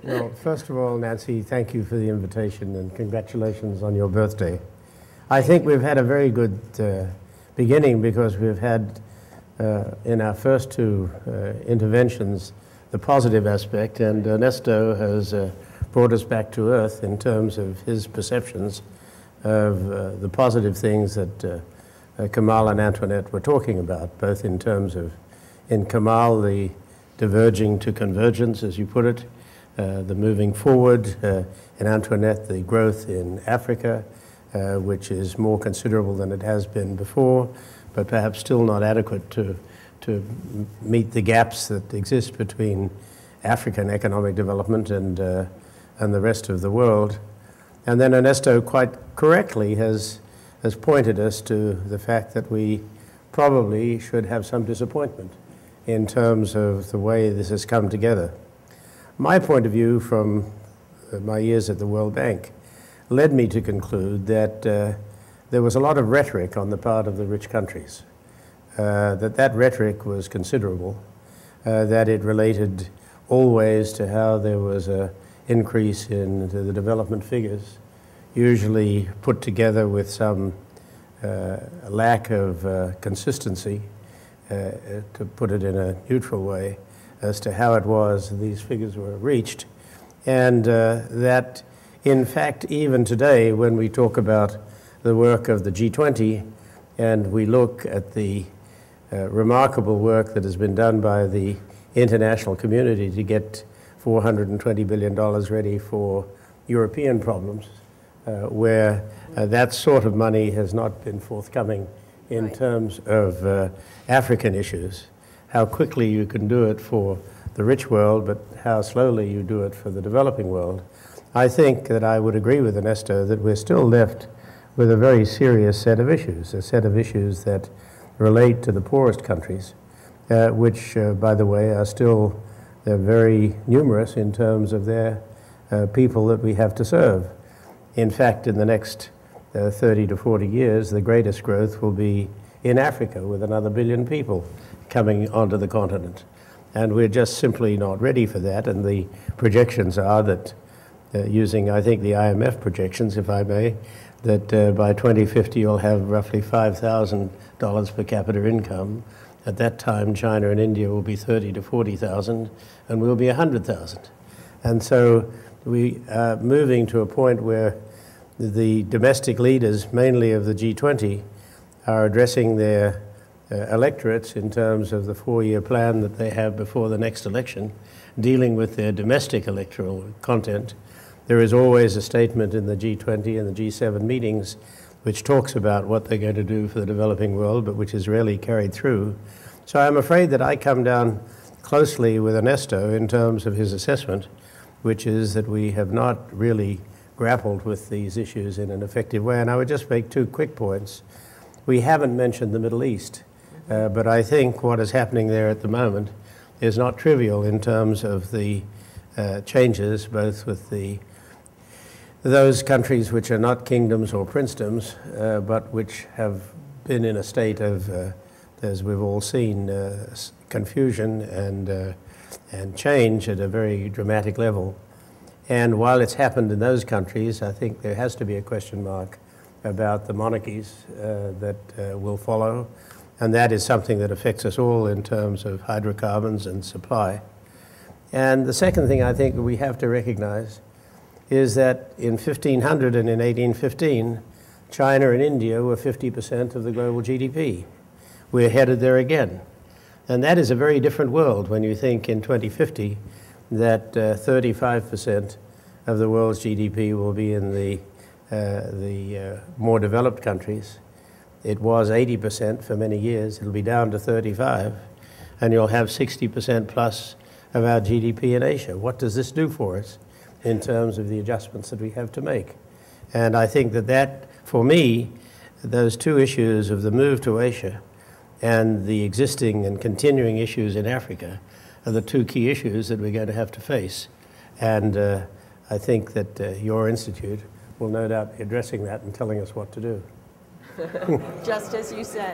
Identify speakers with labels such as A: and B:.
A: Well, first of all, Nancy, thank you for the invitation and congratulations on your birthday. I think we've had a very good beginning because we've had, in our first two interventions, the positive aspect, and Ernesto has brought us back to earth in terms of his perceptions of the positive things that Kamal and Antoinette were talking about, both in terms of, in Kamal, the diverging to convergence, as you put it, the moving forward, in Antoinette, the growth in Africa, which is more considerable than it has been before, but perhaps still not adequate to meet the gaps that exist between African economic development and the rest of the world. And then Ernesto quite correctly has pointed us to the fact that we probably should have some disappointment in terms of the way this has come together. My point of view from my years at the World Bank led me to conclude that there was a lot of rhetoric on the part of the rich countries, that rhetoric was considerable, that it related always to how there was an increase in the development figures, usually put together with some lack of consistency, to put it in a neutral way, as to how it was these figures were reached. And that, in fact, even today, when we talk about the work of the G20 and we look at the remarkable work that has been done by the international community to get $420 billion ready for European problems, where that sort of money has not been forthcoming in terms of African issues, how quickly you can do it for the rich world, but how slowly you do it for the developing world. I think that I would agree with Ernesto that we're still left with a very serious set of issues, a set of issues that relate to the poorest countries, which, by the way, are still very numerous in terms of their people that we have to serve. In fact, in the next 30 to 40 years, the greatest growth will be in Africa, with another billion people coming onto the continent. And we're just simply not ready for that, and the projections are that, using, I think, the IMF projections, if I may, that by 2050 you'll have roughly $5,000 per capita income. At that time, China and India will be 30 to 40,000, and we'll be 100,000. And so we are moving to a point where the domestic leaders, mainly of the G20, are addressing their electorates in terms of the 4-year plan that they have before the next election, dealing with their domestic electoral content. There is always a statement in the G20 and the G7 meetings which talks about what they're going to do for the developing world, but which is rarely carried through. So I'm afraid that I come down closely with Ernesto in terms of his assessment, which is that we have not really grappled with these issues in an effective way. And I would just make two quick points. We haven't mentioned the Middle East, but I think what is happening there at the moment is not trivial in terms of the changes, both with those countries which are not kingdoms or princedoms, but which have been in a state of, as we've all seen, confusion and change at a very dramatic level. And while it's happened in those countries, I think there has to be a question mark about the monarchies that will follow. And that is something that affects us all in terms of hydrocarbons and supply. And the second thing I think we have to recognize is that in 1500 and in 1815, China and India were 50% of the global GDP. We're headed there again. And that is a very different world when you think in 2050 that 35% of the world's GDP will be in the more developed countries. It was 80% for many years. It'll be down to 35, and you'll have 60% plus of our GDP in Asia. What does this do for us in terms of the adjustments that we have to make? And I think that for me, those two issues of the move to Asia and the existing and continuing issues in Africa are the two key issues that we're going to have to face. And I think that your institute will no doubt be addressing that and telling us what to do.
B: Just as you said.